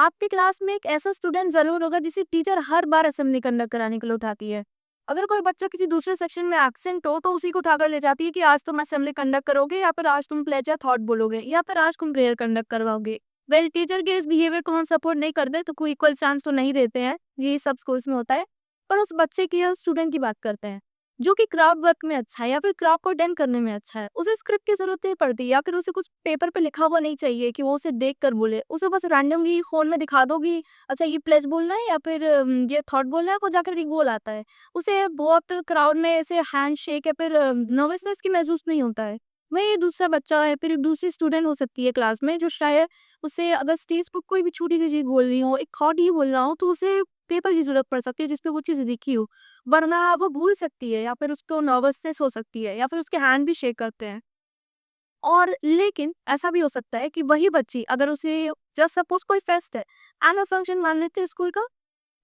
आपकी क्लास में एक ऐसा स्टूडेंट ज़रूर होगा जिसे टीचर हर बार असेंबली कंडक्ट कराने के लिए उठाती है। अगर कोई बच्चा किसी दूसरे सेक्शन में एब्सेंट हो तो उसी को उठाकर ले जाती है कि आज तुम असेंबली कंडक्ट करोगे या फिर आज तुम प्लेज या थॉट बोलोगे या फिर आज तुम प्रेयर कंडक्ट करवाओगे। वेल टीचर के इस बिहेवियर को हम सपोर्ट नहीं करते तो कोई इक्वल चांस तो नहीं देते हैं, ये सब स्कूल्स में होता है। पर उस बच्चे की या स्टूडेंट की बात करते हैं जो कि क्राफ्ट वर्क में अच्छा है या फिर क्राफ्ट को अटेंड करने में अच्छा है। उसे स्क्रिप्ट की ज़रूरत नहीं पड़ती या फिर उसे कुछ पेपर पे लिखा हुआ नहीं चाहिए कि वो उसे देख कर बोले। उसे बस रैंडमली फ़ोन में दिखा दो कि अच्छा ये प्लेज बोलना है या फिर ये थॉट बोलना है, वो जाकर एक बोल आता है। उसे बहुत क्राउड में ऐसे हैंडशेक या फिर नर्वसनेस की महसूस नहीं होता है। वहीं दूसरा बच्चा है, फिर एक दूसरी स्टूडेंट हो सकती है क्लास में जो शायद उसे अगर स्टेज पर कोई भी छोटी-सी चीज़ बोलनी हो, एक थॉट ही बोलना हो तो उसे पेपर की ज़रूरत पड़ सकती है जिस पे वो चीज़ लिखी हो। वरना वो भूल सकती है या फिर उसको नर्वसनेस हो सकती है या फिर उसके हैंड भी शेक करते हैं। और लेकिन ऐसा भी हो सकता है कि वही बच्ची अगर उसे जस्ट सपोज़ कोई फेस्ट है, एनुअल फंक्शन मान लेते हैं स्कूल का,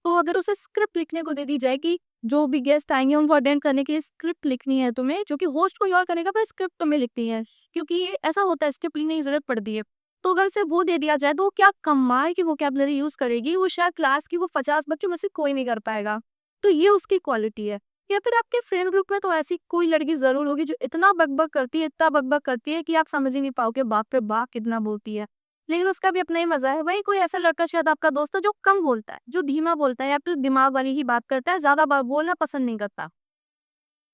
तो अगर उसे स्क्रिप्ट लिखने को दे दी जाए कि जो भी गेस्ट आएँगे उनको अटेंड करने के लिए स्क्रिप्ट लिखनी है तुम्हें, जो कि होस्ट कोई और करेगा पर स्क्रिप्ट तुम्हें लिखनी है। क्योंकि ऐसा होता है स्क्रिप्ट लिखने की ज़रूरत पड़ती है। तो अगर उसे वो दे दिया जाए तो वो क्या कमाल की वोकैब्युलरी यूज़ करेगी, वो शायद क्लास की वो 50 बच्चों में से कोई नहीं कर पाएगा। तो ये उसकी क्वालिटी है। या फिर आपके फ्रेंड ग्रुप में तो ऐसी कोई लड़की ज़रूर होगी जो इतना बक-बक करती है, इतना बक-बक करती है कि आप समझ ही नहीं पाओगे बाप रे बाप! कितना बोलती है। लेकिन उसका भी अपना ही मज़ा है। वहीं कोई ऐसा लड़का शायद आपका दोस्त है जो कम बोलता है, जो धीमा बोलता है या फिर दिमाग वाली ही बात करता है, ज़्यादा बोलना पसंद नहीं करता।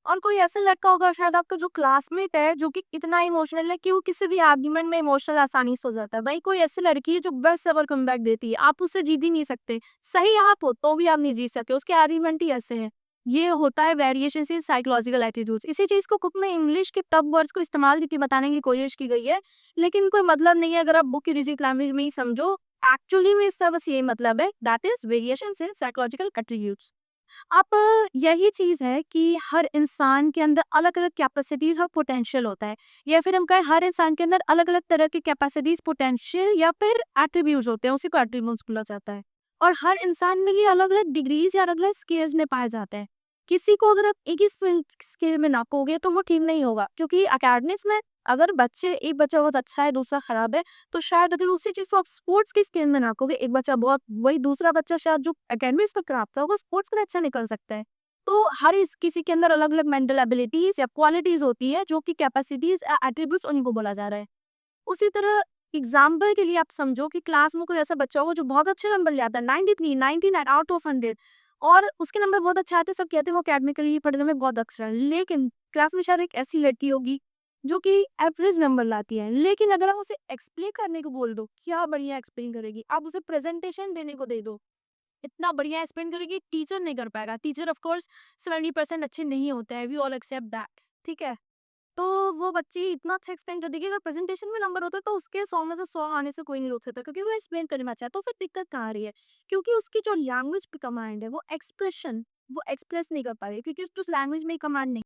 और कोई ऐसा लड़का होगा शायद आपका जो क्लासमेट है, जो कि इतना इमोशनल है कि वो किसी भी आर्गुमेंट में इमोशनल आसानी से हो जाता है। वहीं कोई ऐसी लड़की है जो बेस्ट एवर कमबैक देती है, आप उससे जीत ही नहीं सकते। सही आप हो तो भी आप नहीं जीत सकते, उसके आर्गुमेंट ही ऐसे हैं। ये होता है वेरिएशंस इन साइकोलॉजिकल एटीट्यूड्स। इसी चीज़ को बुक में इंग्लिश के टफ वर्ड्स को इस्तेमाल करके बताने की कोशिश की गई है, लेकिन कोई मतलब नहीं है अगर आप बुक की रिजिड लैंग्वेज में ही समझो। एक्चुअली में इसका बस यही मतलब है, that is variations in psychological attributes. अब यही चीज़ है कि हर इंसान के अंदर अलग-अलग कैपेसिटीज़ और पोटेंशियल होता है, या फिर हम कहें हर इंसान के अंदर अलग-अलग तरह की कैपेसिटीज़, पोटेंशियल या फिर एट्रिब्यूट्स होते हैं, उसी को एट्रिब्यूट्स बोला जाता है। और हर इंसान में ये अलग-अलग डिग्रीज़ या अलग-अलग स्केल्स में पाए जाते हैं। किसी को अगर आप एक ही स्किल में नापोगे तो वो ठीक नहीं होगा, क्योंकि एकेडमिक्स में अगर एक बच्चा बहुत अच्छा है, दूसरा खराब है, तो शायद अगर उसी चीज़ को आप स्पोर्ट्स की स्किल में नापोगे, एक बच्चा बहुत वही दूसरा बच्चा शायद जो एकेडमिक्स में खराब था, वो स्पोर्ट्स में अच्छा नहीं कर सकता है। तो हर इस किसी के अंदर अलग-अलग मेंटल एबिलिटीज़ या क्वालिटीज़ होती है, जो कि कैपेसिटीज़ एट्रिब्यूट्स उनको बोला जा रहा है। उसी तरह एग्ज़ाम्पल के लिए आप समझो कि क्लास में कोई ऐसा बच्चा होगा जो बहुत अच्छे नंबर ले आता है, 93, 99 आउट ऑफ 100, और उसके नंबर बहुत अच्छे आते हैं, सब कहते हैं वो एकेडमिकली पढ़ने में बहुत अच्छा है। लेकिन क्लास में शायद एक ऐसी लड़की होगी जो कि एवरेज नंबर लाती है, लेकिन अगर आप उसे एक्सप्लेन करने को बोल दो, क्या बढ़िया एक्सप्लेन करेगी। आप उसे प्रेज़ेंटेशन देने को दे दो, इतना बढ़िया एक्सप्लेन करेगी, टीचर नहीं कर पाएगा। टीचर ऑफ कोर्स 70% अच्छे नहीं होते हैं, वी ऑल एक्सेप्ट दैट, ठीक है? तो वो बच्ची इतना अच्छा एक्सप्लेन कर देगी, अगर प्रेजेंटेशन में नंबर होता है तो उसके 100 में से 100 आने से कोई नहीं रोक सकता, क्योंकि वो एक्सप्लेन करने में अच्छा है। तो फिर दिक्कत कहाँ आ रही है? क्योंकि उसकी जो लैंग्वेज पे कमांड है, वो एक्सप्रेशन, वो एक्सप्रेस नहीं कर पा रही है, क्योंकि उसको उस लैंग्वेज में ही कमांड नहीं